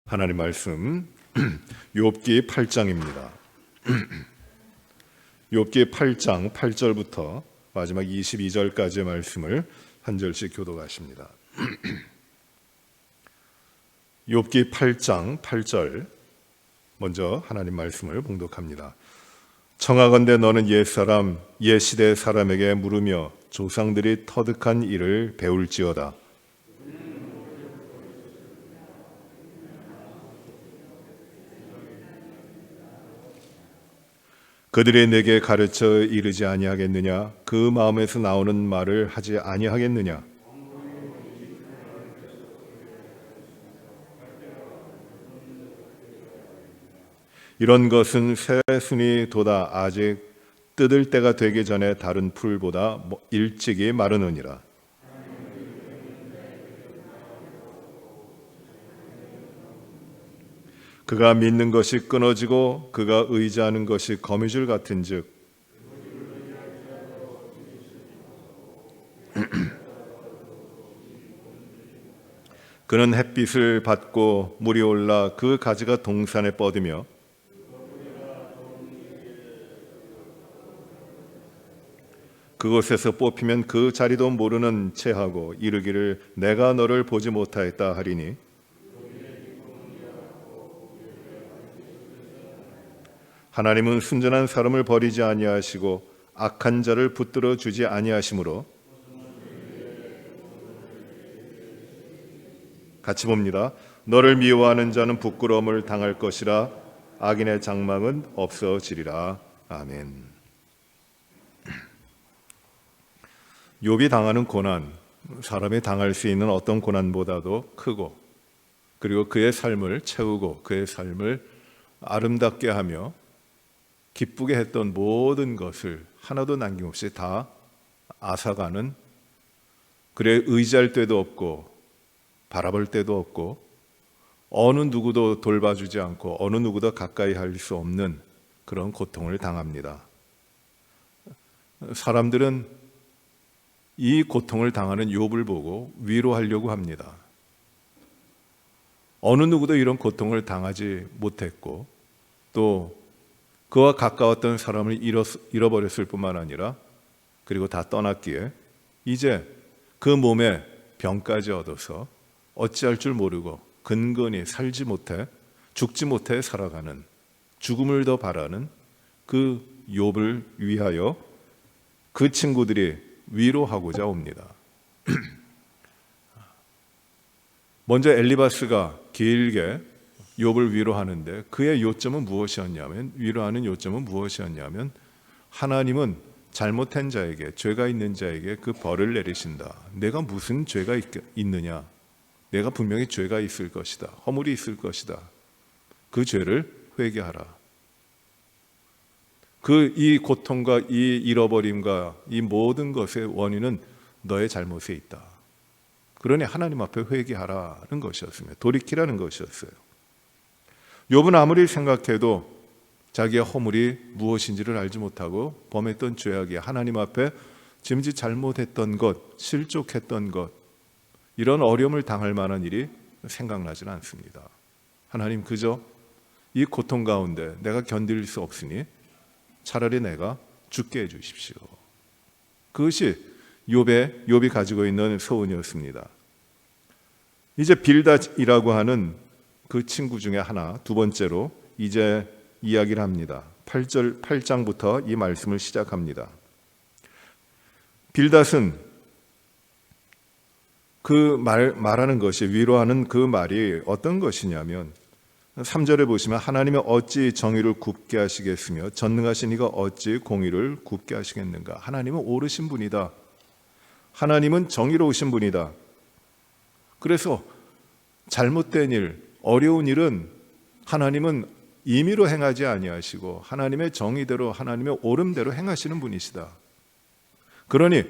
하나님 말씀 욥기 8장입니다. 욥기 8장 8절부터 마지막 22절까지의 말씀을 한 절씩 교독하십니다. 욥기 8장 8절 먼저 하나님 말씀을 봉독합니다. 청하건대 너는 옛사람 옛시대 사람에게 물으며 조상들이 터득한 일을 배울지어다. 그들이 내게 가르쳐 이르지 아니하겠느냐? 그 마음에서 나오는 말을 하지 아니하겠느냐? 이런 것은 새순이 돋아 아직 뜯을 때가 되기 전에 다른 풀보다 일찍이 마르느니라. 그가 믿는 것이 끊어지고 그가 의지하는 것이 거미줄 같은즉 그는 햇빛을 받고 물이 올라 그 가지가 동산에 뻗으며 그곳에서 뽑히면 그 자리도 모르는 체하고 이르기를 내가 너를 보지 못하였다 하리니 하나님은 순전한 사람을 버리지 아니하시고 악한 자를 붙들어 주지 아니하시므로 같이 봅니다. 너를 미워하는 자는 부끄러움을 당할 것이라 악인의 장막은 없어지리라. 아멘. 욥이 당하는 고난, 사람이 당할 수 있는 어떤 고난보다도 크고 그리고 그의 삶을 채우고 그의 삶을 아름답게 하며 기쁘게 했던 모든 것을 하나도 남김없이 다 앗아가는, 그래 의지할 데도 없고 바라볼 데도 없고 어느 누구도 돌봐주지 않고 어느 누구도 가까이 할 수 없는 그런 고통을 당합니다. 사람들은 이 고통을 당하는 욥을 보고 위로하려고 합니다. 어느 누구도 이런 고통을 당하지 못했고 또 그와 가까웠던 사람을 잃어버렸을 뿐만 아니라 그리고 다 떠났기에 이제 그 몸에 병까지 얻어서 어찌할 줄 모르고 근근히 살지 못해 죽지 못해 살아가는, 죽음을 더 바라는 그 욥을 위하여 그 친구들이 위로하고자 옵니다. 먼저 엘리바스가 길게 욥을 위로하는데 그의 요점은 무엇이었냐면, 위로하는 요점은 무엇이었냐면 하나님은 잘못한 자에게, 죄가 있는 자에게 그 벌을 내리신다. 내가 무슨 죄가 있느냐? 내가 분명히 죄가 있을 것이다. 허물이 있을 것이다. 그 죄를 회개하라. 이 고통과 이 잃어버림과 이 모든 것의 원인은 너의 잘못에 있다. 그러니 하나님 앞에 회개하라는 것이었습니다. 돌이키라는 것이었어요. 욥은 아무리 생각해도 자기의 허물이 무엇인지를 알지 못하고 범했던 죄악이 하나님 앞에 짐짓 잘못했던 것, 실족했던 것, 이런 어려움을 당할 만한 일이 생각나지는 않습니다. 하나님, 그저 이 고통 가운데 내가 견딜 수 없으니 차라리 내가 죽게 해주십시오. 그것이 욥이 가지고 있는 소원이었습니다. 이제 빌닷이라고 하는 그 친구 중에 하나, 두 번째로 이제 이야기를 합니다. 8장부터 이 말씀을 시작합니다. 빌닷은 말하는 것이, 위로하는 그 말이 어떤 것이냐면 3절에 보시면 하나님이 어찌 정의를 굽게 하시겠으며 전능하신 이가 어찌 공의를 굽게 하시겠는가. 하나님은 옳으신 분이다. 하나님은 정의로우신 분이다. 그래서 잘못된 일, 어려운 일은 하나님은 임의로 행하지 아니하시고 하나님의 정의대로, 하나님의 옳음대로 행하시는 분이시다. 그러니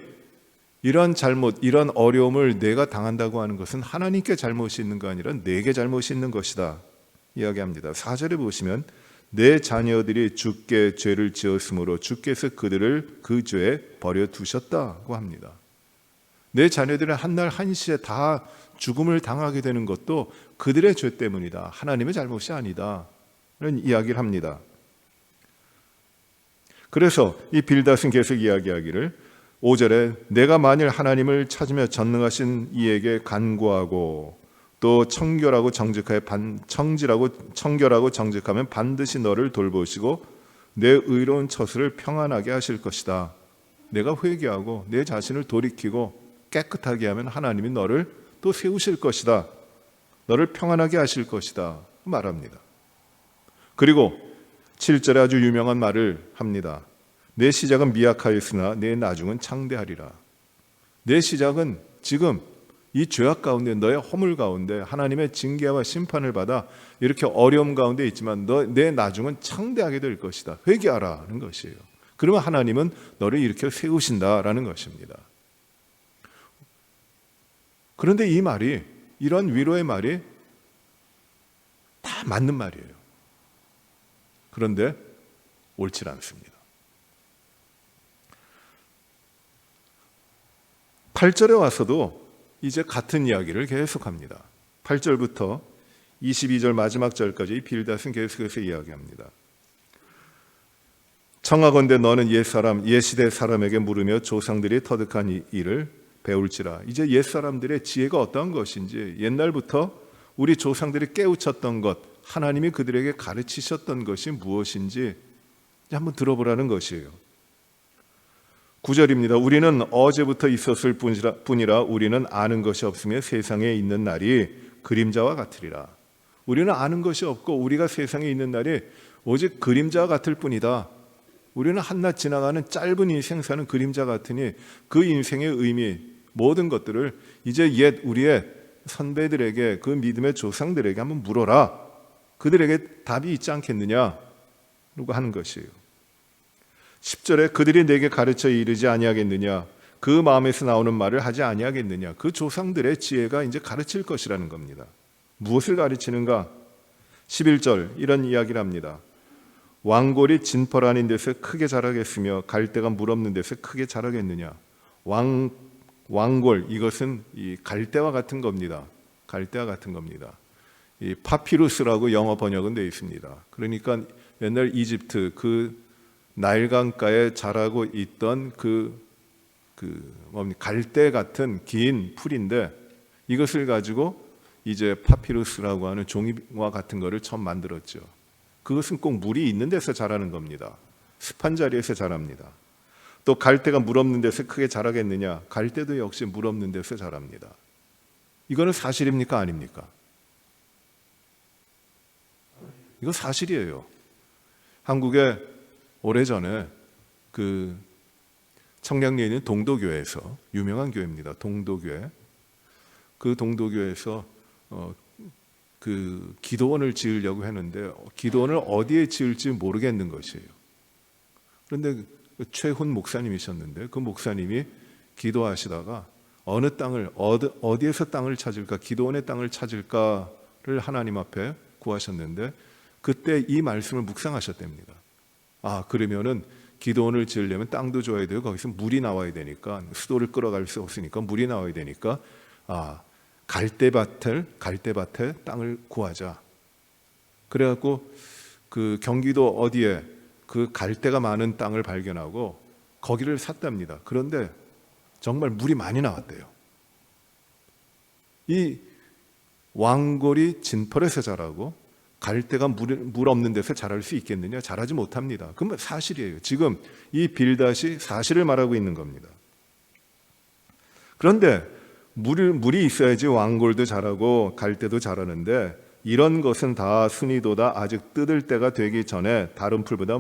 이런 잘못, 이런 어려움을 내가 당한다고 하는 것은 하나님께 잘못이 있는 거 아니라 내게 잘못이 있는 것이다 이야기합니다. 4절에 보시면 내 자녀들이 주께 죄를 지었으므로 주께서 그들을 그 죄에 버려두셨다고 합니다. 내 자녀들은 한날 한시에 다 죽음을 당하게 되는 것도 그들의 죄 때문이다. 하나님의 잘못이 아니다. 이런 이야기를 합니다. 그래서 이 빌닷은 계속 이야기하기를 5절에 내가 만일 하나님을 찾으며 전능하신 이에게 간구하고 또 청결하고 정직하면 반드시 너를 돌보시고 내 의로운 처소를 평안하게 하실 것이다. 내가 회개하고 내 자신을 돌이키고 깨끗하게 하면 하나님이 너를 또 세우실 것이다. 너를 평안하게 하실 것이다. 말합니다. 그리고 7절에 아주 유명한 말을 합니다. 내 시작은 미약하였으나 내 나중은 창대하리라. 내 시작은 지금 이 죄악 가운데, 너의 허물 가운데 하나님의 징계와 심판을 받아 이렇게 어려움 가운데 있지만 내 나중은 창대하게 될 것이다. 회개하라는 것이에요. 그러면 하나님은 너를 일으켜 세우신다라는 것입니다. 그런데 이 말이, 이런 위로의 말이 다 맞는 말이에요. 그런데 옳지 않습니다. 8절에 와서도 이제 같은 이야기를 계속합니다. 8절부터 22절 마지막 절까지 빌닷은 계속해서 이야기합니다. 청하건대 너는 옛시대 사람에게 물으며 조상들이 터득한 일을 배울지라. 이제 옛사람들의 지혜가 어떠한 것인지, 옛날부터 우리 조상들이 깨우쳤던 것, 하나님이 그들에게 가르치셨던 것이 무엇인지 한번 들어보라는 것이에요. 9절입니다. 우리는 어제부터 있었을 뿐이라 우리는 아는 것이 없으며 세상에 있는 날이 그림자와 같으리라. 우리는 아는 것이 없고 우리가 세상에 있는 날이 오직 그림자와 같을 뿐이다. 우리는 한낱 지나가는 짧은 인생 사는 그림자 같으니 그 인생의 의미, 모든 것들을 이제 옛 우리의 선배들에게, 그 믿음의 조상들에게 한번 물어라. 그들에게 답이 있지 않겠느냐? 라고 하는 것이에요. 10절에 그들이 내게 가르쳐 이르지 아니하겠느냐? 그 마음에서 나오는 말을 하지 아니하겠느냐? 그 조상들의 지혜가 이제 가르칠 것이라는 겁니다. 무엇을 가르치는가? 11절 이런 이야기를 합니다. 왕골이 진펄 아닌 데서 크게 자라겠으며 갈대가 물 없는 데서 크게 자라겠느냐? 왕골, 이것은 이 갈대와 같은 겁니다. 갈대와 같은 겁니다. 이 파피루스라고 영어 번역은 되어 있습니다. 그러니까 옛날 이집트 그 나일강가에 자라고 있던 갈대 같은 긴 풀인데, 이것을 가지고 이제 파피루스라고 하는 종이와 같은 것을 처음 만들었죠. 그것은 꼭 물이 있는 데서 자라는 겁니다. 습한 자리에서 자랍니다. 또 갈대가 물 없는 데서 크게 자라겠느냐? 갈대도 역시 물 없는 데서 자랍니다. 이거는 사실입니까? 아닙니까? 이거 사실이에요. 한국에 오래전에 그 청량리에 있는 동도교회에서, 유명한 교회입니다. 동도교회. 그 동도교회에서 그 기도원을 지으려고 했는데 기도원을 어디에 지을지 모르겠는 것이에요. 그런데 최훈 목사님이셨는데 그 목사님이 기도하시다가 어느 땅을 어디에서 땅을 찾을까, 기도원의 땅을 찾을까를 하나님 앞에 구하셨는데 그때 이 말씀을 묵상하셨답니다. 아, 그러면은 기도원을 지으려면 땅도 줘야 되고 거기서 물이 나와야 되니까, 수도를 끌어갈 수 없으니까 물이 나와야 되니까 갈대밭에 땅을 구하자. 그래갖고 그 경기도 어디에 그 갈대가 많은 땅을 발견하고 거기를 샀답니다. 그런데 정말 물이 많이 나왔대요. 이 왕골이 진펄에서 자라고 갈대가 물 없는 데서 자랄 수 있겠느냐? 자라지 못합니다. 그건 사실이에요. 지금 이 빌닷이 사실을 말하고 있는 겁니다. 그런데 물이 있어야지 왕골도 자라고 갈대도 자라는데, 이런 것은 다 순이도다. 아직 뜯을 때가 되기 전에 다른 풀보다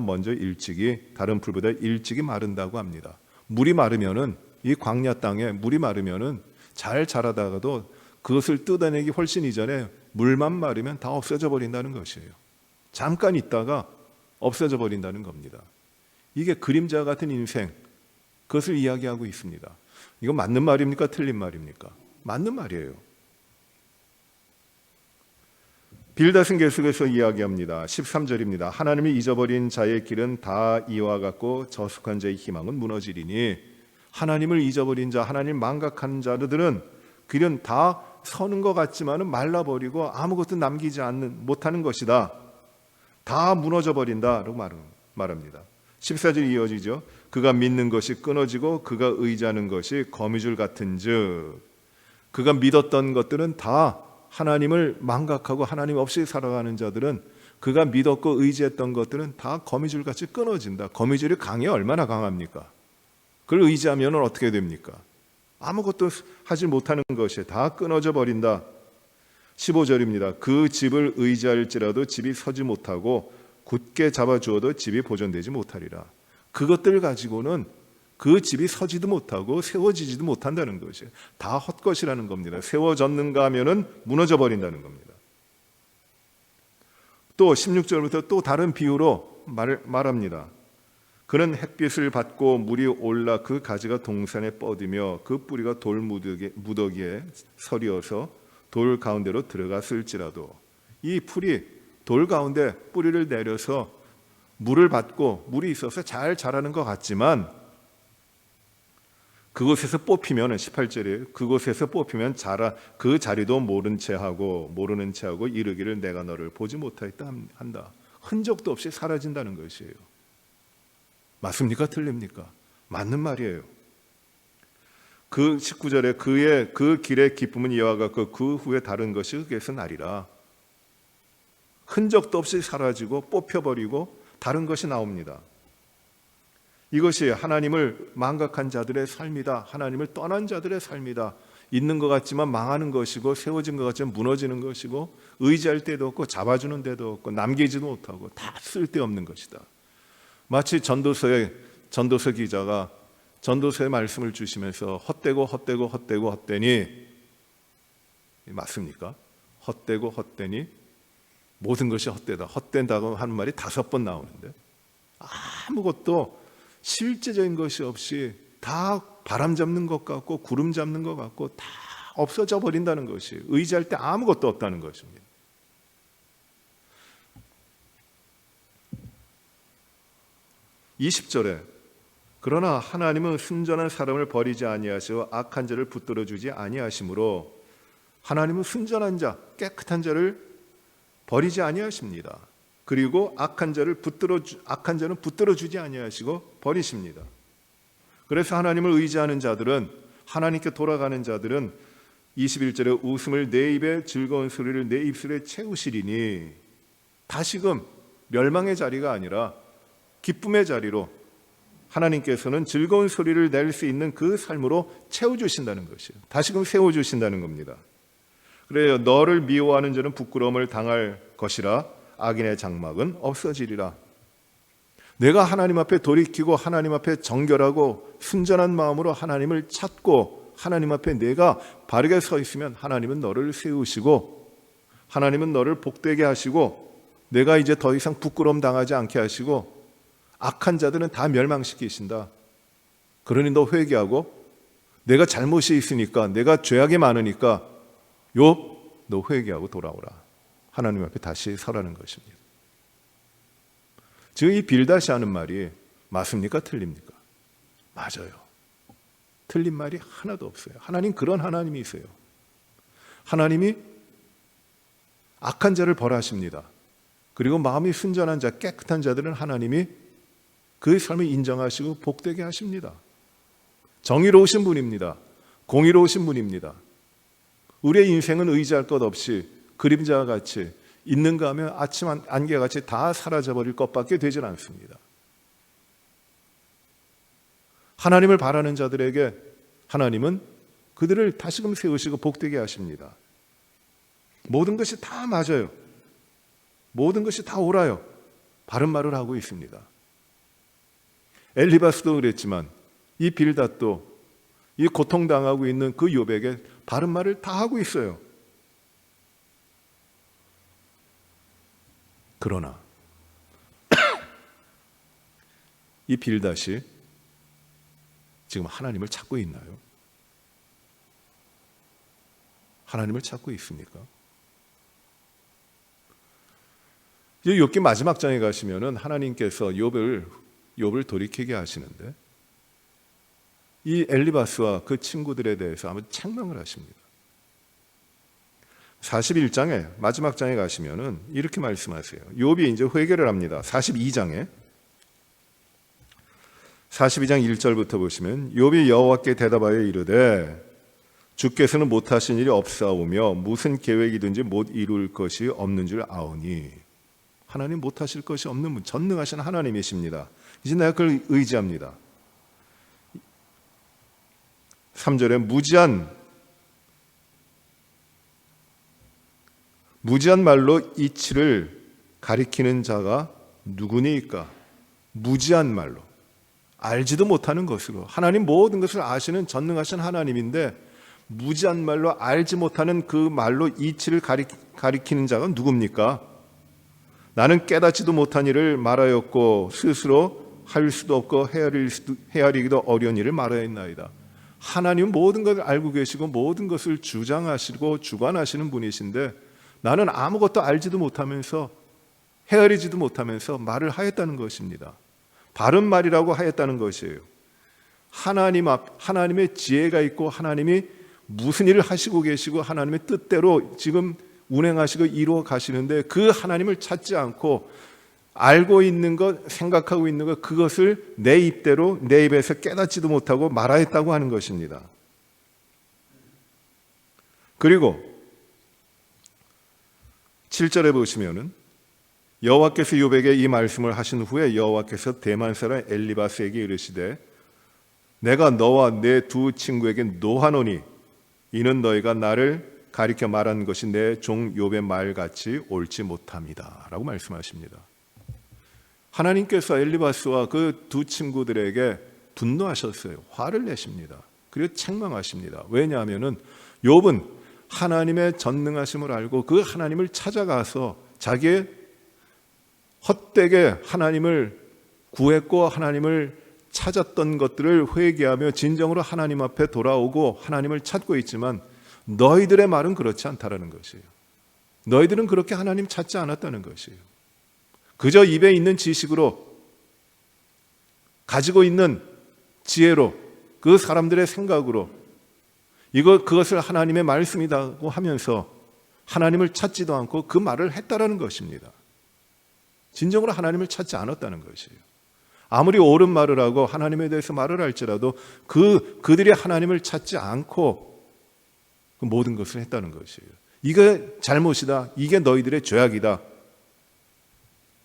일찍이 마른다고 합니다. 물이 마르면은, 이 광야 땅에 물이 마르면은 잘 자라다가도 그것을 뜯어내기 훨씬 이전에 물만 마르면 다 없어져 버린다는 것이에요. 잠깐 있다가 없어져 버린다는 겁니다. 이게 그림자 같은 인생, 그것을 이야기하고 있습니다. 이거 맞는 말입니까? 틀린 말입니까? 맞는 말이에요. 빌닷은 계속해서 이야기합니다. 13절입니다. 하나님이 잊어버린 자의 길은 다 이와 같고 저속한 자의 희망은 무너지리니, 하나님을 잊어버린 자, 하나님 망각하는 자들은 그는 다 서는 것 같지만은 말라버리고 아무것도 남기지 못하는 것이다. 다 무너져 버린다라고 말합니다. 14절 이어지죠. 그가 믿는 것이 끊어지고 그가 의지하는 것이 거미줄 같은즉, 그가 믿었던 것들은 다 하나님을 망각하고 하나님 없이 살아가는 자들은, 그가 믿었고 의지했던 것들은 다 거미줄같이 끊어진다. 거미줄이 강이 얼마나 강합니까? 그걸 의지하면 어떻게 됩니까? 아무것도 하지 못하는 것이 다 끊어져 버린다. 15절입니다. 그 집을 의지할지라도 집이 서지 못하고 굳게 잡아주어도 집이 보존되지 못하리라. 그것들 가지고는 그 집이 서지도 못하고 세워지지도 못한다는 것이 다 헛것이라는 겁니다. 세워졌는가 하면은 무너져 버린다는 겁니다. 또 16절부터 또 다른 비유로 말합니다. 그는 햇빛을 받고 물이 올라 그 가지가 동산에 뻗으며 그 뿌리가 돌 무더기에 서리어서 돌 가운데로 들어갔을지라도, 이 풀이 돌 가운데 뿌리를 내려서 물을 받고 물이 있어서 잘 자라는 것 같지만, 그곳에서 뽑히면 18절에 그곳에서 뽑히면 그 자리도 모르는 채 하고 이르기를 내가 너를 보지 못하였다 한다. 흔적도 없이 사라진다는 것이에요. 맞습니까? 틀립니까? 맞는 말이에요. 그 19절에 그의 그 길의 기쁨은 이와 같고 그 후에 다른 것이 흑에서 나리라. 흔적도 없이 사라지고 뽑혀버리고 다른 것이 나옵니다. 이것이 하나님을 망각한 자들의 삶이다. 하나님을 떠난 자들의 삶이다. 있는 것 같지만 망하는 것이고, 세워진 것 같지만 무너지는 것이고, 의지할 데도 없고 잡아주는 데도 없고 남기지도 못하고 다 쓸데없는 것이다. 마치 전도서 기자가 전도서의 말씀을 주시면서 헛되니, 맞습니까? 헛되니 모든 것이 헛되다. 헛된다고 하는 말이 5번 나오는데, 아무것도 실제적인 것이 없이 다 바람 잡는 것 같고 구름 잡는 것 같고 다 없어져 버린다는 것이, 의지할 때 아무것도 없다는 것입니다. (20절에) 그러나 하나님은 순전한 사람을 버리지 아니하시고 악한 자를 붙들어 주지 아니하시므로, 하나님은 순전한 자, 깨끗한 자를 버리지 아니하십니다. 그리고 악한 자는 붙들어 주지 아니하시고 버리십니다. 그래서 하나님을 의지하는 자들은, 하나님께 돌아가는 자들은 21절에 웃음을 내 입에, 즐거운 소리를 내 입술에 채우시리니, 다시금 멸망의 자리가 아니라 기쁨의 자리로 하나님께서는 즐거운 소리를 낼 수 있는 그 삶으로 채워주신다는 것이에요. 다시금 세워주신다는 겁니다. 그래요. 너를 미워하는 자는 부끄러움을 당할 것이라 악인의 장막은 없어지리라. 내가 하나님 앞에 돌이키고 하나님 앞에 정결하고 순전한 마음으로 하나님을 찾고 하나님 앞에 내가 바르게 서 있으면 하나님은 너를 세우시고, 하나님은 너를 복되게 하시고, 내가 이제 더 이상 부끄러움 당하지 않게 하시고, 악한 자들은 다 멸망시키신다. 그러니 너 회개하고, 내가 잘못이 있으니까, 내가 죄악이 많으니까 욥, 너 회개하고 돌아오라. 하나님 앞에 다시 서라는 것입니다. 지금 이 빌다시 하는 말이 맞습니까? 틀립니까? 맞아요. 틀린 말이 하나도 없어요. 하나님 그런 하나님이세요. 하나님이 악한 자를 벌하십니다. 그리고 마음이 순전한 자, 깨끗한 자들은 하나님이 그 삶을 인정하시고 복되게 하십니다. 정의로우신 분입니다. 공의로우신 분입니다. 우리의 인생은 의지할 것 없이 그림자와 같이 있는가 하면 아침 안개같이 다 사라져버릴 것밖에 되질 않습니다. 하나님을 바라는 자들에게 하나님은 그들을 다시금 세우시고 복되게 하십니다. 모든 것이 다 맞아요. 모든 것이 다 옳아요. 바른 말을 하고 있습니다. 엘리바스도 그랬지만 이 빌닷도 이 고통당하고 있는 그 욥에게 바른 말을 다 하고 있어요. 그러나 이 빌닷이 지금 하나님을 찾고 있나요? 하나님을 찾고 있습니까? 이제 욥기 마지막 장에 가시면은 하나님께서 욥을 돌이키게 하시는데, 이 엘리바스와 그 친구들에 대해서 아마 책망을 하십니다. 41장에 마지막 장에 가시면은 이렇게 말씀하세요. 욥이 이제 회개를 합니다. 42장 1절부터 보시면 욥이 여호와께 대답하여 이르되 주께서는 못하신 일이 없사오며 무슨 계획이든지 못 이룰 것이 없는 줄 아오니. 하나님 못하실 것이 없는 분, 전능하신 하나님이십니다. 이제 내가 그걸 의지합니다. 3절에 무지한 말로 이치를 가리키는 자가 누구니까? 무지한 말로, 알지도 못하는 것으로. 하나님 모든 것을 아시는 전능하신 하나님인데 무지한 말로, 알지 못하는 그 말로 이치를 가리키는 자가 누굽니까? 나는 깨닫지도 못한 일을 말하였고 스스로 할 수도 없고 헤아리기도 어려운 일을 말하였나이다. 하나님은 모든 것을 알고 계시고 모든 것을 주장하시고 주관하시는 분이신데 나는 아무것도 알지도 못하면서 헤아리지도 못하면서 말을 하였다는 것입니다. 바른 말이라고 하였다는 것이에요. 하나님의 지혜가 있고 하나님이 무슨 일을 하시고 계시고 하나님의 뜻대로 지금 운행하시고 이루어 가시는데 그 하나님을 찾지 않고 알고 있는 것, 생각하고 있는 것, 그것을 내 입대로 내 입에서 깨닫지도 못하고 말하였다고 하는 것입니다. 그리고 7절에 보시면은 여호와께서 욥에게 이 말씀을 하신 후에 여호와께서 대만 사람 엘리바스에게 이르시되 내가 너와 내 두 친구에게 노하노니 이는 너희가 나를 가리켜 말한 것이 내 종 욥의 말같이 옳지 못함이다 라고 말씀하십니다. 하나님께서 엘리바스와 그 두 친구들에게 분노하셨어요. 화를 내십니다. 그리고 책망하십니다. 왜냐하면 욥은 하나님의 전능하심을 알고 그 하나님을 찾아가서 자기의 헛되게 하나님을 구했고 하나님을 찾았던 것들을 회개하며 진정으로 하나님 앞에 돌아오고 하나님을 찾고 있지만 너희들의 말은 그렇지 않다라는 것이에요. 너희들은 그렇게 하나님 찾지 않았다는 것이에요. 그저 입에 있는 지식으로 가지고 있는 지혜로 그 사람들의 생각으로 그것을 하나님의 말씀이라고 하면서 하나님을 찾지도 않고 그 말을 했다라는 것입니다. 진정으로 하나님을 찾지 않았다는 것이에요. 아무리 옳은 말을 하고 하나님에 대해서 말을 할지라도 그들이 하나님을 찾지 않고 그 모든 것을 했다는 것이에요. 이게 잘못이다. 이게 너희들의 죄악이다.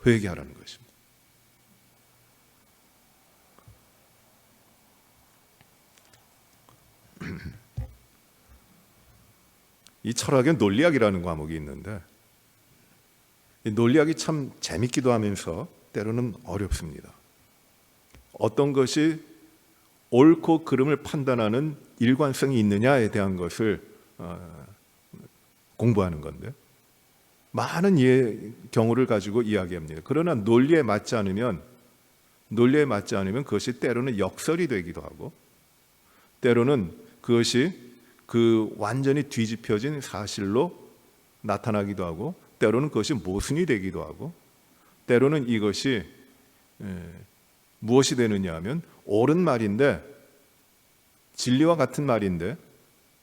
회개하라는 것입니다. 이 철학에 논리학이라는 과목이 있는데 이 논리학이 참 재밌기도 하면서 때로는 어렵습니다. 어떤 것이 옳고 그름을 판단하는 일관성이 있느냐에 대한 것을 공부하는 건데 많은 경우를 가지고 이야기합니다. 그러나 논리에 맞지 않으면 그것이 때로는 역설이 되기도 하고 때로는 그것이 완전히 뒤집혀진 사실로 나타나기도 하고 때로는 그것이 모순이 되기도 하고 때로는 이것이 무엇이 되느냐 하면 옳은 말인데 진리와 같은 말인데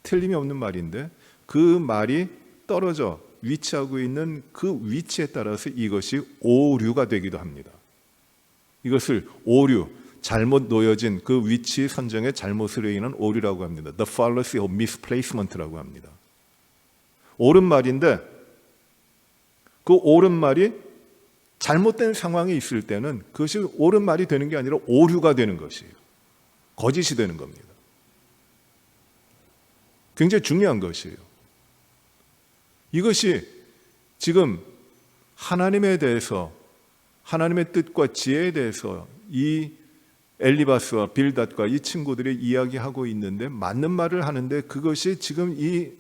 틀림이 없는 말인데 그 말이 떨어져 위치하고 있는 그 위치에 따라서 이것이 오류가 되기도 합니다. 이것을 오류, 잘못 놓여진 그 위치 선정의 잘못으로 인한 오류라고 합니다. The fallacy of misplacement라고 합니다. 옳은 말인데 그 옳은 말이 잘못된 상황이 있을 때는 그것이 옳은 말이 되는 게 아니라 오류가 되는 것이에요. 거짓이 되는 겁니다. 굉장히 중요한 것이에요. 이것이 지금 하나님에 대해서 하나님의 뜻과 지혜에 대해서 이 엘리바스와 빌닷과 이 친구들이 이야기하고 있는데 맞는 말을 하는데 그것이 지금 이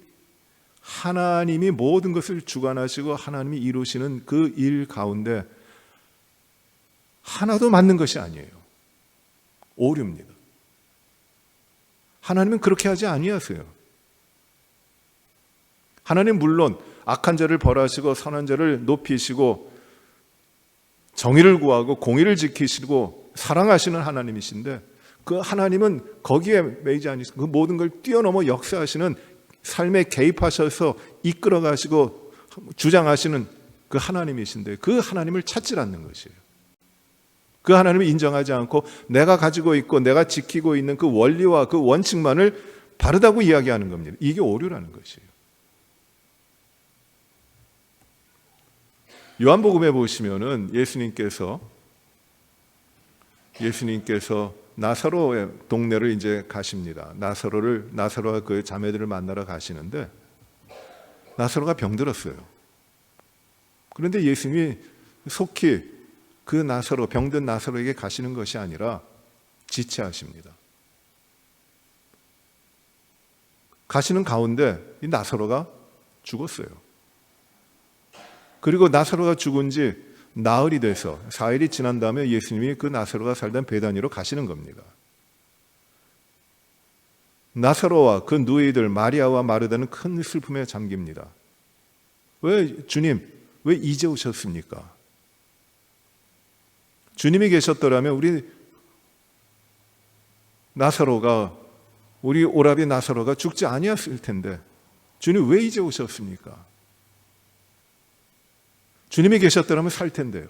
하나님이 모든 것을 주관하시고 하나님이 이루시는 그 일 가운데 하나도 맞는 것이 아니에요. 오류입니다. 하나님은 그렇게 하지 아니하세요. 하나님 물론 악한 자를 벌하시고 선한 자를 높이시고 정의를 구하고 공의를 지키시고 사랑하시는 하나님이신데 그 하나님은 거기에 매이지 않으시고 그 모든 걸 뛰어넘어 역사하시는 삶에 개입하셔서 이끌어 가시고 주장하시는 그 하나님이신데 그 하나님을 찾지 않는 것이에요. 그 하나님을 인정하지 않고 내가 가지고 있고 내가 지키고 있는 그 원리와 그 원칙만을 바르다고 이야기하는 겁니다. 이게 오류라는 것이에요. 요한복음에 보시면은 예수님께서 나사로의 동네를 이제 가십니다. 나사로와 그 자매들을 만나러 가시는데 나사로가 병들었어요. 그런데 예수님이 속히 그 나사로, 병든 나사로에게 가시는 것이 아니라 지체하십니다. 가시는 가운데 이 나사로가 죽었어요. 그리고 나사로가 죽은 지 나흘이 돼서 4일이 지난 다음에 예수님이 그 나사로가 살던 베다니로 가시는 겁니다. 나사로와 그 누이들 마리아와 마르다는 큰 슬픔에 잠깁니다. 주님, 왜 이제 오셨습니까? 주님이 계셨더라면 우리 오라비 나사로가 죽지 아니었을 텐데 주님 왜 이제 오셨습니까? 주님이 계셨더라면 살 텐데요.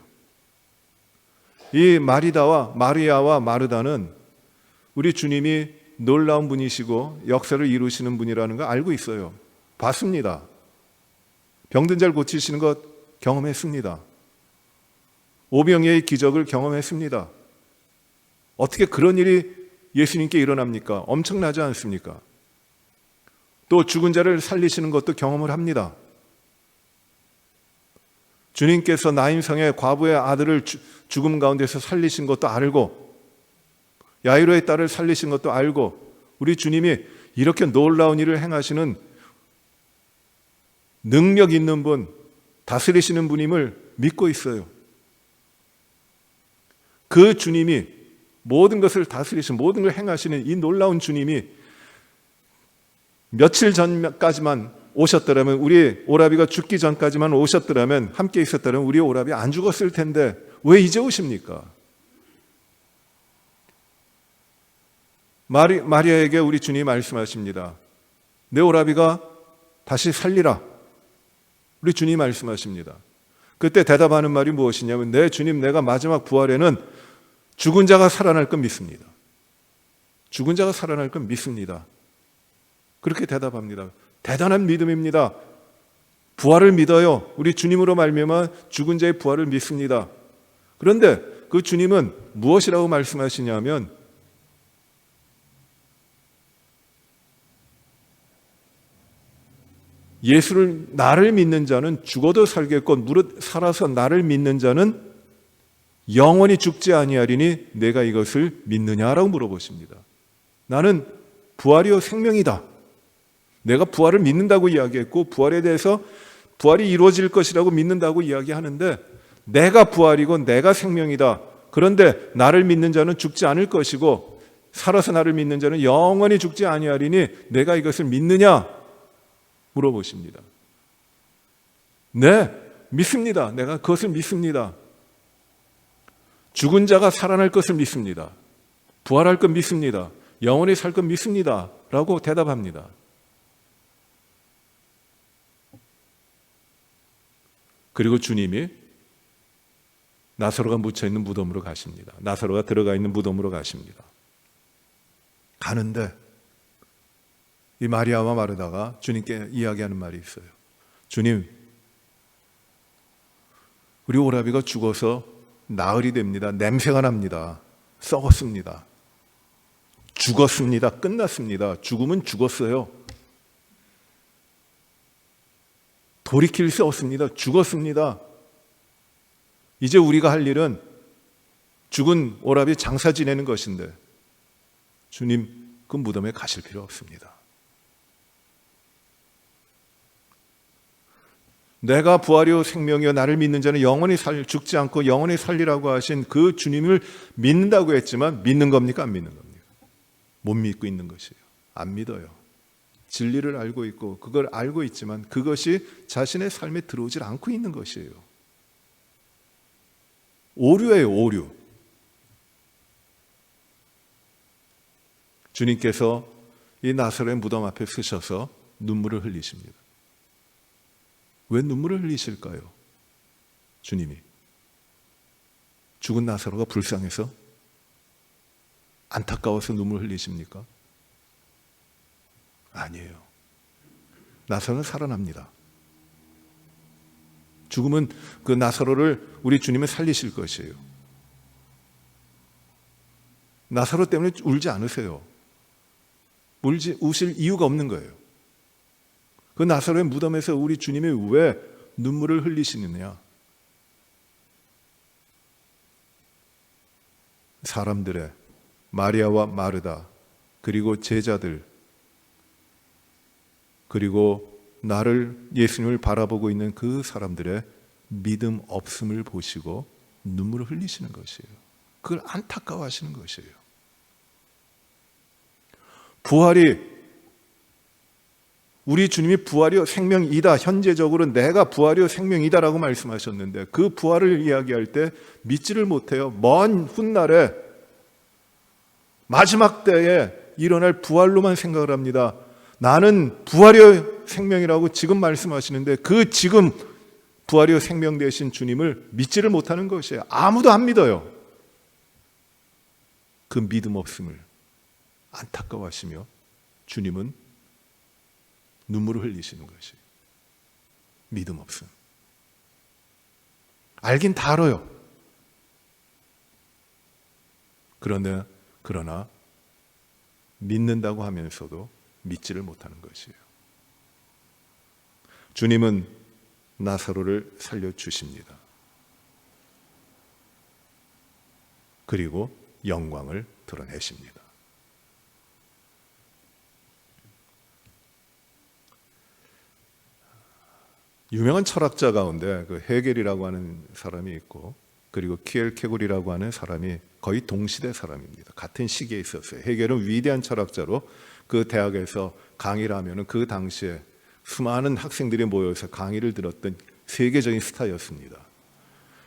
이 마리아와 마르다는 우리 주님이 놀라운 분이시고 역사를 이루시는 분이라는 걸 알고 있어요. 봤습니다. 병든 자를 고치시는 것 경험했습니다. 오병이의 기적을 경험했습니다. 어떻게 그런 일이 예수님께 일어납니까? 엄청나지 않습니까? 또 죽은 자를 살리시는 것도 경험을 합니다. 주님께서 나인성의 과부의 아들을 죽음 가운데서 살리신 것도 알고 야이로의 딸을 살리신 것도 알고 우리 주님이 이렇게 놀라운 일을 행하시는 능력 있는 분, 다스리시는 분임을 믿고 있어요. 그 주님이 모든 것을 다스리신 모든 걸 행하시는 이 놀라운 주님이 며칠 전까지만 오셨더라면 우리 오라비가 죽기 전까지만 오셨더라면 함께 있었더라면 우리 오라비 안 죽었을 텐데 왜 이제 오십니까? 마리아에게 우리 주님이 말씀하십니다. 내 오라비가 다시 살리라. 우리 주님이 말씀하십니다. 그때 대답하는 말이 무엇이냐면 네 주님 내가 마지막 부활에는 죽은 자가 살아날 건 믿습니다. 죽은 자가 살아날 건 믿습니다. 그렇게 대답합니다. 대단한 믿음입니다. 부활을 믿어요. 우리 주님으로 말미암아 죽은 자의 부활을 믿습니다. 그런데 그 주님은 무엇이라고 말씀하시냐면 나를 믿는 자는 죽어도 살겠고 무릇 살아서 나를 믿는 자는 영원히 죽지 아니하리니 내가 이것을 믿느냐라고 물어보십니다. 나는 부활이요 생명이다. 내가 부활을 믿는다고 이야기했고 부활에 대해서 부활이 이루어질 것이라고 믿는다고 이야기하는데 내가 부활이고 내가 생명이다. 그런데 나를 믿는 자는 죽지 않을 것이고 살아서 나를 믿는 자는 영원히 죽지 아니하리니 내가 이것을 믿느냐 물어보십니다. 네, 믿습니다. 내가 그것을 믿습니다. 죽은 자가 살아날 것을 믿습니다. 부활할 것 믿습니다. 영원히 살 것 믿습니다. 라고 대답합니다. 그리고 주님이 나사로가 묻혀있는 무덤으로 가십니다. 나사로가 들어가 있는 무덤으로 가십니다. 가는데 이 마리아와 마르다가 주님께 이야기하는 말이 있어요. 주님, 우리 오라비가 죽어서 나흘이 됩니다. 냄새가 납니다. 썩었습니다. 죽었습니다. 끝났습니다. 죽음은 죽었어요. 돌이킬 수 없습니다. 죽었습니다. 이제 우리가 할 일은 죽은 오라비 장사 지내는 것인데 주님 그 무덤에 가실 필요 없습니다. 내가 부활이요 생명이요 나를 믿는 자는 영원히 죽지 않고 영원히 살리라고 하신 그 주님을 믿는다고 했지만 믿는 겁니까? 안 믿는 겁니까? 못 믿고 있는 것이에요. 안 믿어요. 진리를 알고 있고 그걸 알고 있지만 그것이 자신의 삶에 들어오질 않고 있는 것이에요. 오류예요, 오류. 주님께서 이 나사로의 무덤 앞에 서셔서 눈물을 흘리십니다. 왜 눈물을 흘리실까요? 주님이 죽은 나사로가 불쌍해서, 안타까워서 눈물 흘리십니까? 아니에요. 나사로는 살아납니다. 죽음은 그 나사로를 우리 주님은 살리실 것이에요. 나사로 때문에 울지 않으세요. 우실 이유가 없는 거예요. 그 나사로의 무덤에서 우리 주님이 왜 눈물을 흘리시느냐? 사람들의, 마리아와 마르다, 그리고 제자들, 그리고 나를, 예수님을 바라보고 있는 그 사람들의 믿음 없음을 보시고 눈물을 흘리시는 것이에요. 그걸 안타까워하시는 것이에요. 부활이, 우리 주님이 부활이요 생명이다, 현재적으로 내가 부활이요 생명이다라고 말씀하셨는데, 그 부활을 이야기할 때 믿지를 못해요. 먼 훗날에 마지막 때에 일어날 부활로만 생각을 합니다. 나는 부활이요 생명이라고 지금 말씀하시는데, 그 지금 부활이요 생명 되신 주님을 믿지를 못하는 것이에요. 아무도 안 믿어요. 그 믿음 없음을 안타까워하시며 주님은 눈물을 흘리시는 것이 믿음 없음. 알긴 다 알아요. 그러나 믿는다고 하면서도 믿지를 못하는 것이에요. 주님은 나사로를 살려주십니다. 그리고 영광을 드러내십니다. 유명한 철학자 가운데 그 헤겔이라고 하는 사람이 있고, 그리고 키엘케고리라고 하는 사람이 거의 동시대 사람입니다. 같은 시기에 있었어요. 헤겔은 위대한 철학자로 그 대학에서 강의를 하면은 그 당시에 수많은 학생들이 모여서 강의를 들었던 세계적인 스타였습니다.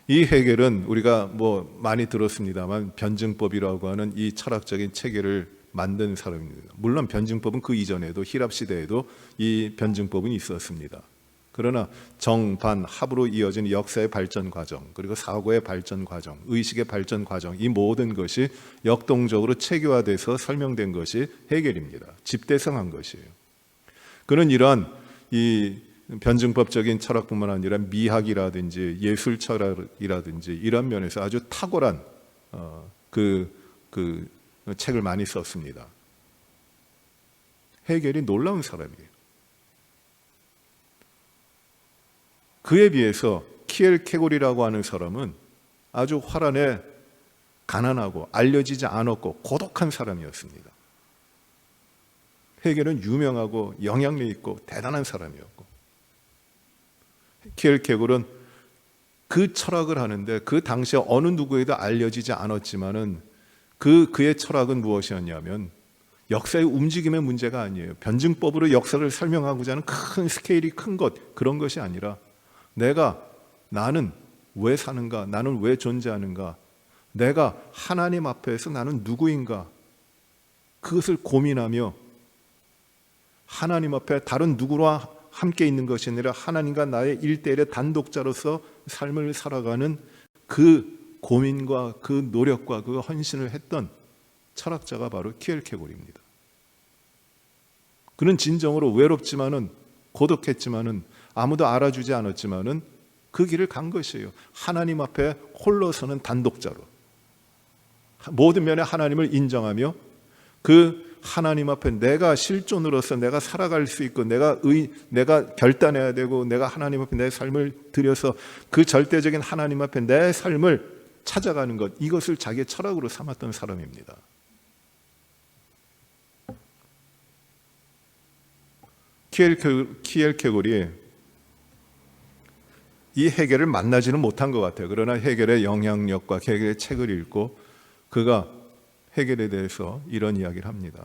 이 헤겔은 우리가 많이 들었습니다만 변증법이라고 하는 이 철학적인 체계를 만든 사람입니다. 물론 변증법은 그 이전에도 히랍 시대에도 이 변증법은 있었습니다. 그러나 정, 반, 합으로 이어진 역사의 발전 과정, 그리고 사고의 발전 과정, 의식의 발전 과정, 이 모든 것이 역동적으로 체계화돼서 설명된 것이 헤겔입니다. 집대성한 것이에요. 그는 이러한 이 변증법적인 철학뿐만 아니라 미학이라든지 예술 철학이라든지 이런 면에서 아주 탁월한 그 책을 많이 썼습니다. 헤겔이 놀라운 사람이에요. 그에 비해서 키엘케고리라고 하는 사람은 아주 화란에 가난하고 알려지지 않았고 고독한 사람이었습니다. 헤겔은 유명하고 영향력 있고 대단한 사람이었고, 키엘케고리는 그 철학을 하는데 그 당시에 어느 누구에도 알려지지 않았지만은 그의 철학은 무엇이었냐면 역사의 움직임의 문제가 아니에요. 변증법으로 역사를 설명하고자 하는 큰 스케일이 큰 것, 그런 것이 아니라 나는 왜 사는가? 나는 왜 존재하는가? 내가 하나님 앞에서 나는 누구인가? 그것을 고민하며 하나님 앞에 다른 누구와 함께 있는 것이 아니라 하나님과 나의 일대일의 단독자로서 삶을 살아가는 그 고민과 그 노력과 그 헌신을 했던 철학자가 바로 키엘케고리입니다. 그는 진정으로 외롭지만은, 고독했지만은, 아무도 알아주지 않았지만은 그 길을 간 것이에요. 하나님 앞에 홀로 서는 단독자로 모든 면에 하나님을 인정하며 그 하나님 앞에 내가 실존으로서 내가 살아갈 수 있고 내가 결단해야 되고 내가 하나님 앞에 내 삶을 들여서 그 절대적인 하나님 앞에 내 삶을 찾아가는 것, 이것을 자기의 철학으로 삼았던 사람입니다. 키엘케고리 이 헤겔을 만나지는 못한 것 같아요. 그러나 헤겔의 영향력과 헤겔의 책을 읽고 그가 헤겔에 대해서 이런 이야기를 합니다.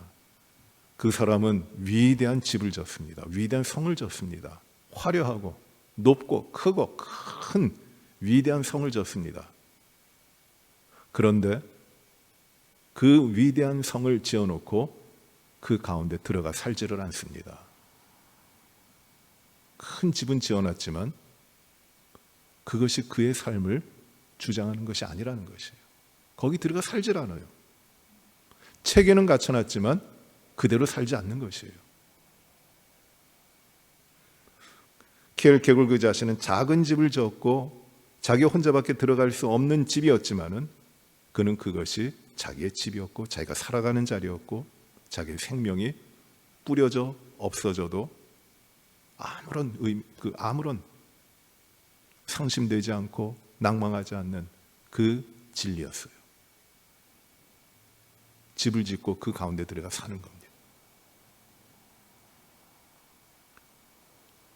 그 사람은 위대한 집을 졌습니다. 위대한 성을 졌습니다. 화려하고 높고 크고 큰 위대한 성을 졌습니다. 그런데 그 위대한 성을 지어놓고 그 가운데 들어가 살지를 않습니다. 큰 집은 지어놨지만 그것이 그의 삶을 주장하는 것이 아니라는 것이에요. 거기 들어가 살질 않아요. 체계는 갖춰놨지만 그대로 살지 않는 것이에요. 키엘케골 그 자신은 작은 집을 지었고 자기 혼자밖에 들어갈 수 없는 집이었지만은 그는 그것이 자기의 집이었고 자기가 살아가는 자리였고 자기의 생명이 뿌려져 없어져도 아무런 상심되지 않고 낭망하지 않는 그 진리였어요. 집을 짓고 그 가운데 들어가 사는 겁니다.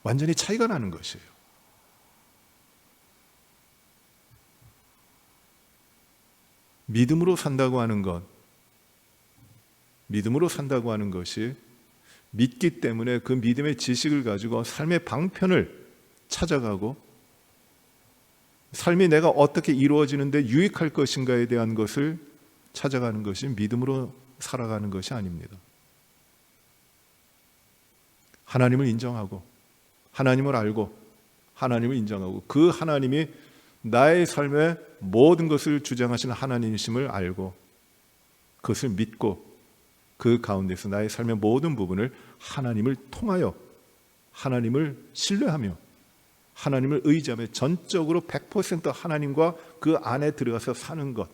완전히 차이가 나는 것이에요. 믿음으로 산다고 하는 것이 믿기 때문에 그 믿음의 지식을 가지고 삶의 방편을 찾아가고 삶이 내가 어떻게 이루어지는데 유익할 것인가에 대한 것을 찾아가는 것이 믿음으로 살아가는 것이 아닙니다. 하나님을 인정하고 하나님을 알고 하나님을 인정하고 그 하나님이 나의 삶의 모든 것을 주장하시는 하나님이심을 알고 그것을 믿고 그 가운데서 나의 삶의 모든 부분을 하나님을 통하여 하나님을 신뢰하며 하나님을 의지하며 전적으로 100% 하나님과 그 안에 들어가서 사는 것.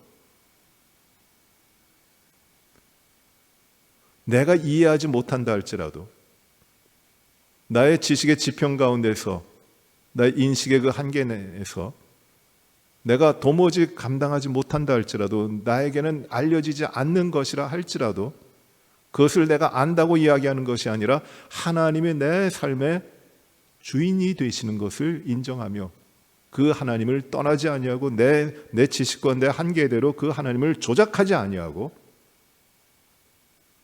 내가 이해하지 못한다 할지라도 나의 지식의 지평 가운데서 나의 인식의 그 한계 내에서 내가 도무지 감당하지 못한다 할지라도 나에게는 알려지지 않는 것이라 할지라도 그것을 내가 안다고 이야기하는 것이 아니라 하나님이 내 삶의 주인이 되시는 것을 인정하며 그 하나님을 떠나지 아니하고 내 지식과 내 한계대로 그 하나님을 조작하지 아니하고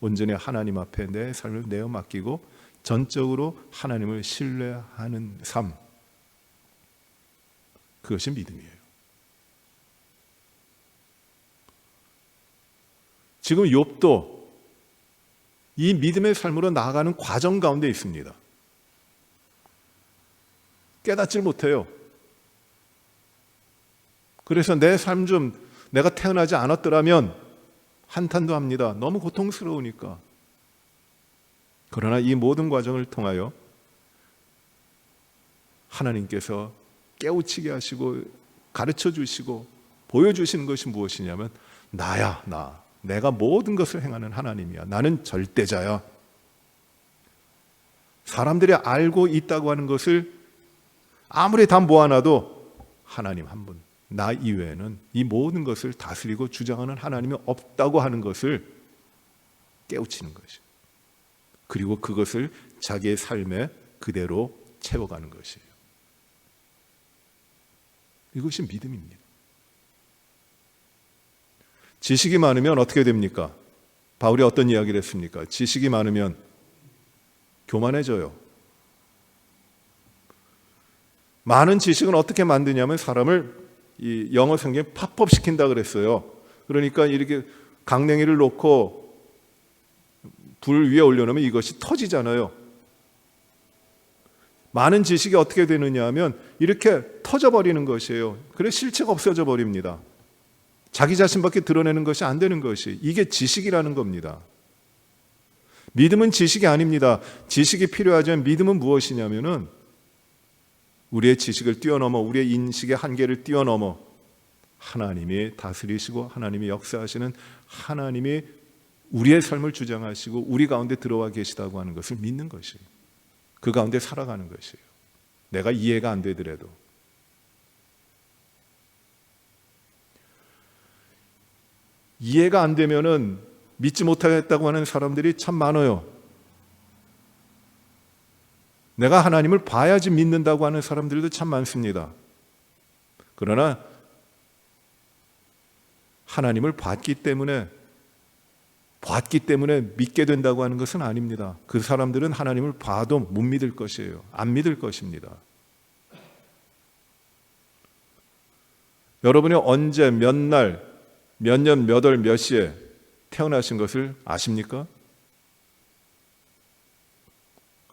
온전히 하나님 앞에 내 삶을 내어 맡기고 전적으로 하나님을 신뢰하는 삶, 그것이 믿음이에요. 지금 욥도 이 믿음의 삶으로 나아가는 과정 가운데 있습니다. 깨닫질 못해요. 그래서 내 삶 좀 내가 태어나지 않았더라면 한탄도 합니다. 너무 고통스러우니까. 그러나 이 모든 과정을 통하여 하나님께서 깨우치게 하시고 가르쳐 주시고 보여주시는 것이 무엇이냐면 나야, 내가 모든 것을 행하는 하나님이야. 나는 절대자야. 사람들이 알고 있다고 하는 것을 아무리 다 모아놔도 하나님 한 분, 나 이외에는 이 모든 것을 다스리고 주장하는 하나님이 없다고 하는 것을 깨우치는 것이에요. 그리고 그것을 자기의 삶에 그대로 채워가는 것이에요. 이것이 믿음입니다. 지식이 많으면 어떻게 됩니까? 바울이 어떤 이야기를 했습니까? 지식이 많으면 교만해져요. 많은 지식은 어떻게 만드냐면 사람을 이 영어 성경에 팝업 시킨다 그랬어요. 그러니까 이렇게 강냉이를 놓고 불 위에 올려놓으면 이것이 터지잖아요. 많은 지식이 어떻게 되느냐 하면 이렇게 터져버리는 것이에요. 그래서 실체가 없어져 버립니다. 자기 자신밖에 드러내는 것이 안 되는 것이 이게 지식이라는 겁니다. 믿음은 지식이 아닙니다. 지식이 필요하지만 믿음은 무엇이냐면은 우리의 지식을 뛰어넘어 우리의 인식의 한계를 뛰어넘어 하나님이 다스리시고 하나님이 역사하시는 하나님이 우리의 삶을 주장하시고 우리 가운데 들어와 계시다고 하는 것을 믿는 것이에요. 그 가운데 살아가는 것이에요. 내가 이해가 안 되더라도. 이해가 안 되면은 믿지 못하겠다고 하는 사람들이 참 많아요. 내가 하나님을 봐야지 믿는다고 하는 사람들도 참 많습니다. 그러나 하나님을 봤기 때문에 믿게 된다고 하는 것은 아닙니다. 그 사람들은 하나님을 봐도 못 믿을 것이에요. 안 믿을 것입니다. 여러분이 언제, 몇 날, 몇 년, 몇 월, 몇 시에 태어나신 것을 아십니까?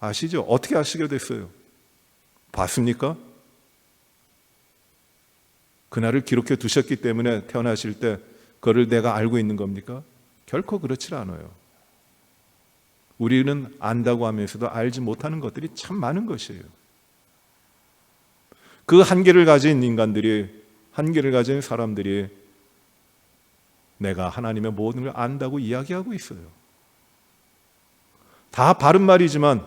아시죠? 어떻게 아시게 됐어요? 봤습니까? 그날을 기록해 두셨기 때문에 태어나실 때 그거를 내가 알고 있는 겁니까? 결코 그렇지 않아요. 우리는 안다고 하면서도 알지 못하는 것들이 참 많은 것이에요. 그 한계를 가진 인간들이, 한계를 가진 사람들이 내가 하나님의 모든 걸 안다고 이야기하고 있어요. 다 바른 말이지만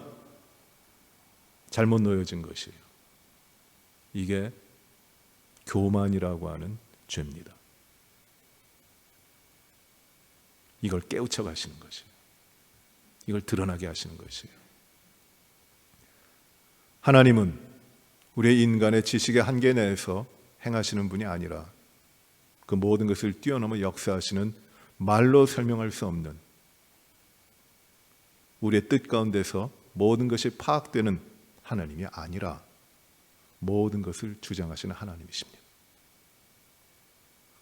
잘못 놓여진 것이에요. 이게 교만이라고 하는 죄입니다. 이걸 깨우쳐 가시는 것이에요. 이걸 드러나게 하시는 것이에요. 하나님은 우리의 인간의 지식의 한계 내에서 행하시는 분이 아니라 그 모든 것을 뛰어넘어 역사하시는 말로 설명할 수 없는 우리의 뜻 가운데서 모든 것이 파악되는 하나님이 아니라 모든 것을 주장하시는 하나님이십니다.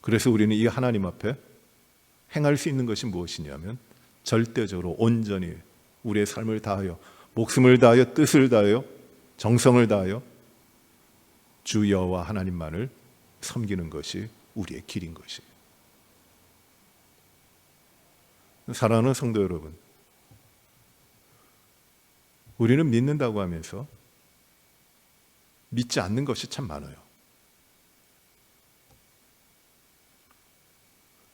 그래서 우리는 이 하나님 앞에 행할 수 있는 것이 무엇이냐면 절대적으로 온전히 우리의 삶을 다하여, 목숨을 다하여, 뜻을 다하여, 정성을 다하여 주 여호와 하나님만을 섬기는 것이 우리의 길인 것이에요. 사랑하는 성도 여러분, 우리는 믿는다고 하면서 믿지 않는 것이 참 많아요.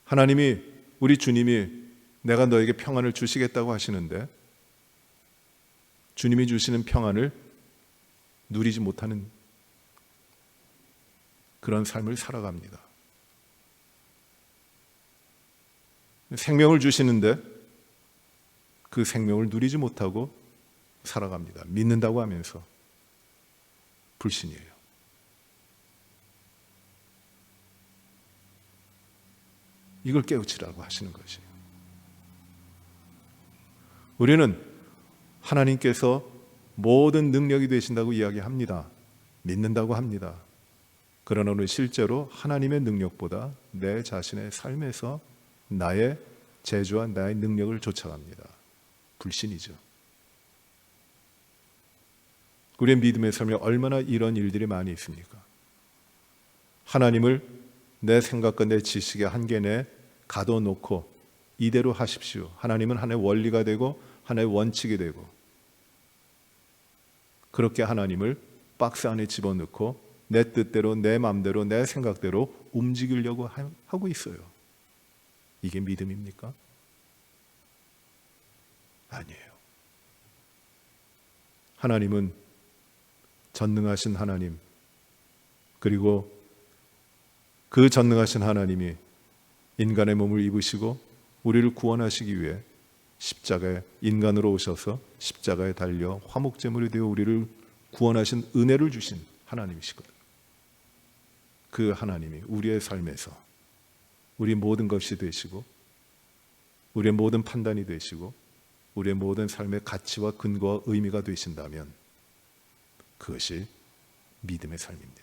하나님이, 우리 주님이 내가 너에게 평안을 주시겠다고 하시는데 주님이 주시는 평안을 누리지 못하는 그런 삶을 살아갑니다. 생명을 주시는데 그 생명을 누리지 못하고 살아갑니다. 믿는다고 하면서 불신이에요. 이걸 깨우치라고 하시는 것이에요. 우리는 하나님께서 모든 능력이 되신다고 이야기합니다. 믿는다고 합니다. 그러나 우리 실제로 하나님의 능력보다 내 자신의 삶에서 나의 재주와 나의 능력을 쫓아갑니다. 불신이죠. 우리의 믿음의 삶에 얼마나 이런 일들이 많이 있습니까? 하나님을 내 생각과 내 지식의 한계 내에 가둬놓고 이대로 하십시오. 하나님은 하나의 원리가 되고 하나의 원칙이 되고 그렇게 하나님을 박스 안에 집어넣고 내 뜻대로, 내 마음대로, 내 생각대로 움직이려고 하고 있어요. 이게 믿음입니까? 아니에요. 하나님은 전능하신 하나님, 그리고 그 전능하신 하나님이 인간의 몸을 입으시고 우리를 구원하시기 위해 십자가에 인간으로 오셔서 십자가에 달려 화목제물이 되어 우리를 구원하신 은혜를 주신 하나님이시거든요. 그 하나님이 우리의 삶에서 우리 모든 것이 되시고 우리의 모든 판단이 되시고 우리의 모든 삶의 가치와 근거와 의미가 되신다면 그것이 믿음의 삶입니다.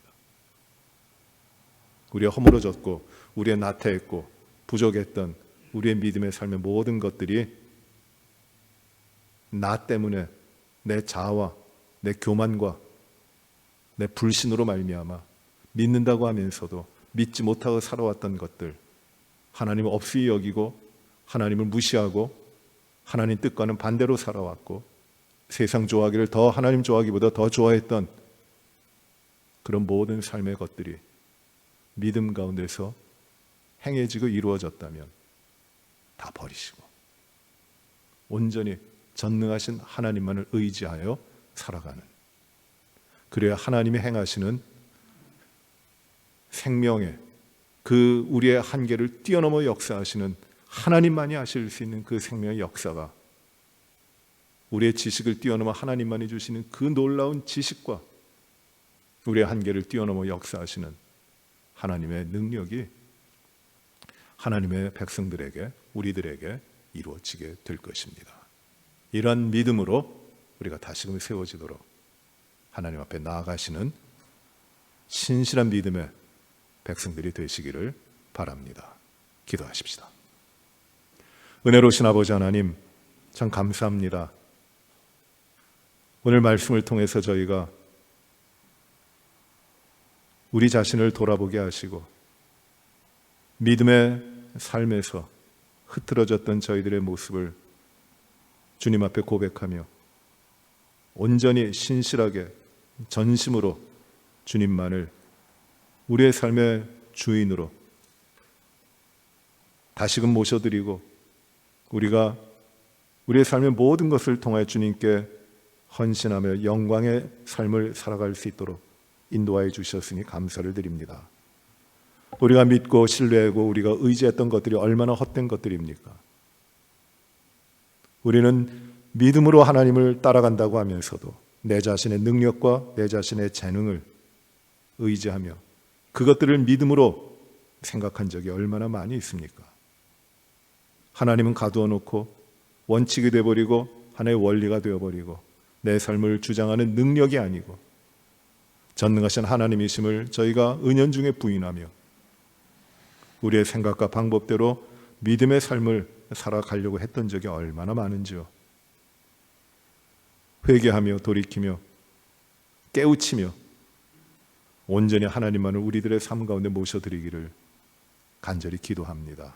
우리의 허물어졌고 우리의 나태했고 부족했던 우리의 믿음의 삶의 모든 것들이 나 때문에 내 자아와 내 교만과 내 불신으로 말미암아 믿는다고 하면서도 믿지 못하고 살아왔던 것들, 하나님을 없이 여기고 하나님을 무시하고 하나님 뜻과는 반대로 살아왔고 세상 좋아하기를 더 하나님 좋아하기보다 더 좋아했던 그런 모든 삶의 것들이 믿음 가운데서 행해지고 이루어졌다면 다 버리시고 온전히 전능하신 하나님만을 의지하여 살아가는, 그래야 하나님이 행하시는 생명의 그 우리의 한계를 뛰어넘어 역사하시는 하나님만이 하실 수 있는 그 생명의 역사가 우리의 지식을 뛰어넘어 하나님만이 주시는 그 놀라운 지식과 우리의 한계를 뛰어넘어 역사하시는 하나님의 능력이 하나님의 백성들에게, 우리들에게 이루어지게 될 것입니다. 이러한 믿음으로 우리가 다시금 세워지도록 하나님 앞에 나아가시는 신실한 믿음의 백성들이 되시기를 바랍니다. 기도하십시다. 은혜로우신 아버지 하나님, 참 감사합니다. 오늘 말씀을 통해서 저희가 우리 자신을 돌아보게 하시고 믿음의 삶에서 흐트러졌던 저희들의 모습을 주님 앞에 고백하며 온전히 신실하게 전심으로 주님만을 우리의 삶의 주인으로 다시금 모셔드리고 우리가 우리의 삶의 모든 것을 통하여 주님께 헌신하며 영광의 삶을 살아갈 수 있도록 인도하여 주셨으니 감사를 드립니다. 우리가 믿고 신뢰하고 우리가 의지했던 것들이 얼마나 헛된 것들입니까? 우리는 믿음으로 하나님을 따라간다고 하면서도 내 자신의 능력과 내 자신의 재능을 의지하며 그것들을 믿음으로 생각한 적이 얼마나 많이 있습니까? 하나님은 가두어 놓고 원칙이 되어버리고 하나의 원리가 되어버리고 내 삶을 주장하는 능력이 아니고 전능하신 하나님이심을 저희가 은연중에 부인하며 우리의 생각과 방법대로 믿음의 삶을 살아가려고 했던 적이 얼마나 많은지요. 회개하며 돌이키며 깨우치며 온전히 하나님만을 우리들의 삶 가운데 모셔드리기를 간절히 기도합니다.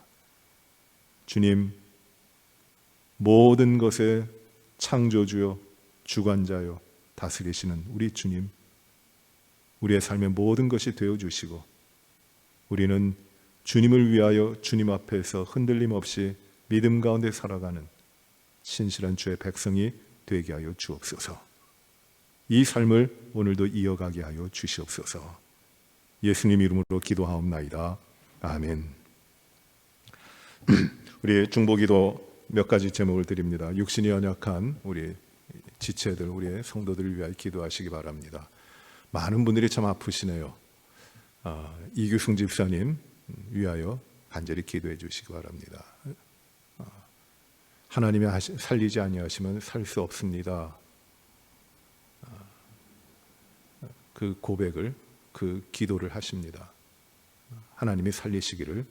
주님, 모든 것의 창조주요 주관자요 다스리시는 우리 주님, 우리의 삶의 모든 것이 되어주시고 우리는 주님을 위하여 주님 앞에서 흔들림 없이 믿음 가운데 살아가는 신실한 주의 백성이 되게 하여 주옵소서. 이 삶을 오늘도 이어가게 하여 주시옵소서. 예수님 이름으로 기도하옵나이다. 아멘. 우리 중보기도 몇 가지 제목을 드립니다. 육신이 연약한 우리 지체들, 우리의 성도들을 위하여 기도하시기 바랍니다. 많은 분들이 참 아프시네요. 이규승 집사님 위하여 간절히 기도해 주시기 바랍니다. 하나님이 살리지 아니하시면 살 수 없습니다. 그 고백을, 그 기도를 하십니다. 하나님이 살리시기를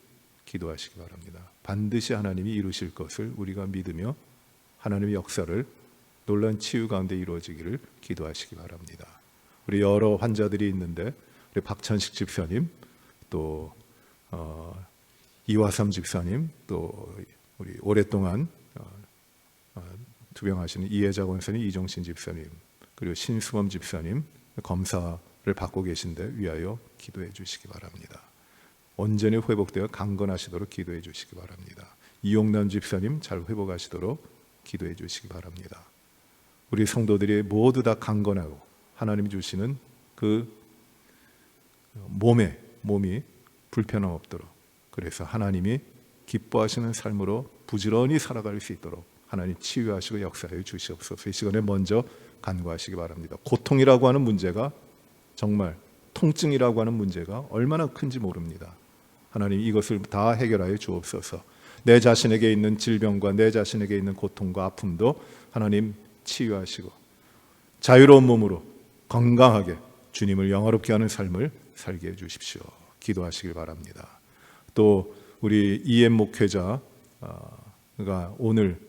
기도하시기 바랍니다. 반드시 하나님이 이루실 것을 우리가 믿으며 하나님의 역사를 놀라운 치유 가운데 이루어지기를 기도하시기 바랍니다. 우리 여러 환자들이 있는데 우리 박천식 집사님, 또 이화삼 집사님, 또 우리 오랫동안 투병하시는 이혜자 권사님, 이종신 집사님, 그리고 신수범 집사님 검사를 받고 계신데 위하여 기도해 주시기 바랍니다. 온전히 회복되어 강건하시도록 기도해 주시기 바랍니다. 이용남 집사님 잘 회복하시도록 기도해 주시기 바랍니다. 우리 성도들이 모두 다 강건하고 하나님이 주시는 그 몸이 불편함 없도록, 그래서 하나님이 기뻐하시는 삶으로 부지런히 살아갈 수 있도록 하나님 치유하시고 역사해 주시옵소서. 이 시간에 먼저 간구하시기 바랍니다. 고통이라고 하는 문제가, 정말 통증이라고 하는 문제가 얼마나 큰지 모릅니다. 하나님 이것을 다 해결하여 주옵소서. 내 자신에게 있는 질병과 내 자신에게 있는 고통과 아픔도 하나님 치유하시고 자유로운 몸으로 건강하게 주님을 영화롭게 하는 삶을 살게 해주십시오. 기도하시길 바랍니다. 또 우리 EM 목회자가 오늘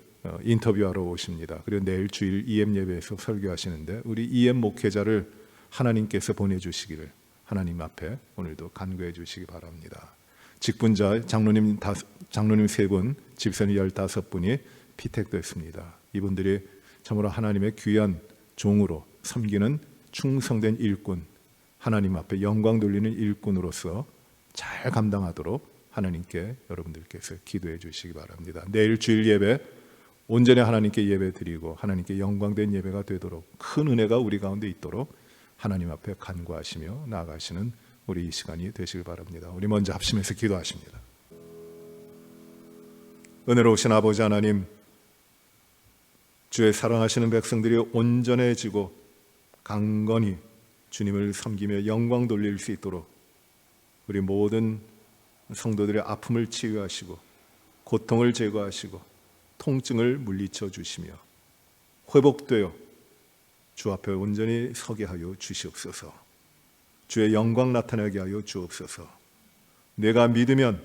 인터뷰하러 오십니다. 그리고 내일 주일 EM 예배에서 설교하시는데 우리 EM 목회자를 하나님께서 보내주시기를 하나님 앞에 오늘도 간구해 주시기 바랍니다. 직분자 장로님 3분, 집사님 15분이 피택됐습니다. 이분들이 참으로 하나님의 귀한 종으로 섬기는 충성된 일꾼, 하나님 앞에 영광 돌리는 일꾼으로서 잘 감당하도록 하나님께 여러분들께서 기도해 주시기 바랍니다. 내일 주일 예배 온전히 하나님께 예배 드리고 하나님께 영광된 예배가 되도록 큰 은혜가 우리 가운데 있도록 하나님 앞에 간구하시며 나아가시는 우리 이 시간이 되시길 바랍니다. 우리 먼저 합심해서 기도하십니다. 은혜로우신 아버지 하나님, 주의 사랑하시는 백성들이 온전해지고 강건히 주님을 섬기며 영광 돌릴 수 있도록 우리 모든 성도들의 아픔을 치유하시고 고통을 제거하시고 통증을 물리쳐 주시며 회복되어 주 앞에 온전히 서게 하여 주시옵소서. 주의 영광 나타나게 하여 주옵소서. 내가 믿으면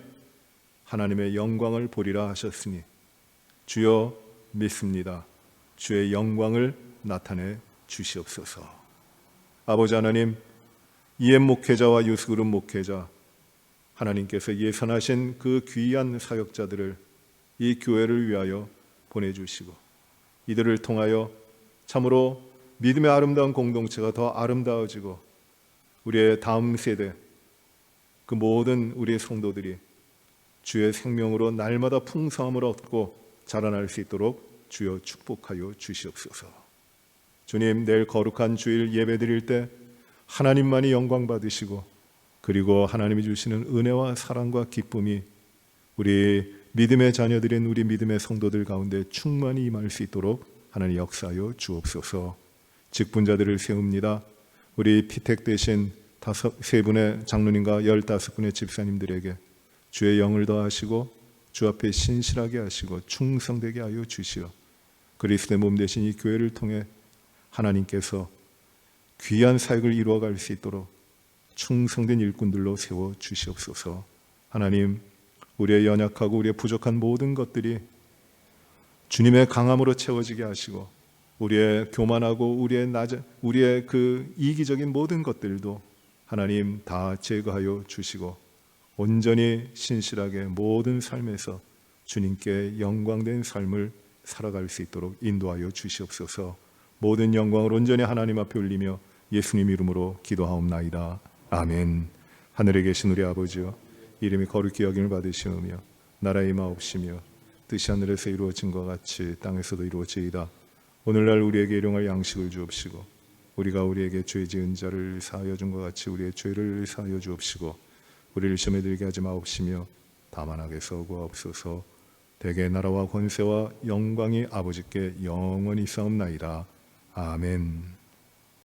하나님의 영광을 보리라 하셨으니 주여 믿습니다. 주의 영광을 나타내 주시옵소서. 아버지 하나님, 이엠 목회자와 유스그룹 목회자, 하나님께서 예선하신 그 귀한 사역자들을 이 교회를 위하여 보내주시고 이들을 통하여 참으로 믿음의 아름다운 공동체가 더 아름다워지고 우리의 다음 세대, 그 모든 우리의 성도들이 주의 생명으로 날마다 풍성함을 얻고 자라날 수 있도록 주여 축복하여 주시옵소서. 주님, 내일 거룩한 주일 예배드릴 때 하나님만이 영광 받으시고 그리고 하나님이 주시는 은혜와 사랑과 기쁨이 우리 믿음의 자녀들인 우리 믿음의 성도들 가운데 충만히 임할 수 있도록 하나님 역사하여 주옵소서. 직분자들을 세웁니다. 우리 피택 대신 3분의 장로님과 15분의 집사님들에게 주의 영을 더하시고 주 앞에 신실하게 하시고 충성되게 하여 주시어 그리스도의 몸 되신 이 교회를 통해 하나님께서 귀한 사역을 이루어갈 수 있도록 충성된 일꾼들로 세워 주시옵소서. 하나님, 우리의 연약하고 우리의 부족한 모든 것들이 주님의 강함으로 채워지게 하시고 우리의 교만하고 우리의 그 이기적인 모든 것들도 하나님 다 제거하여 주시고 온전히 신실하게 모든 삶에서 주님께 영광된 삶을 살아갈 수 있도록 인도하여 주시옵소서. 모든 영광을 온전히 하나님 앞에 올리며 예수님 이름으로 기도하옵나이다. 아멘. 하늘에 계신 우리 아버지여, 이름이 거룩히 여김을 받으시오며 나라의 임하옵시며 뜻이 하늘에서 이루어진 것 같이 땅에서도 이루어지이다. 오늘날 우리에게 일용할 양식을 주옵시고 우리가 우리에게 죄 지은 자를 사하여 준 것 같이 우리의 죄를 사하여 주옵시고 우리를 시험에 들게 하지 마옵시며 다만 악에서 구하옵소서. 대개 나라와 권세와 영광이 아버지께 영원히 있사옵나이다. 아멘.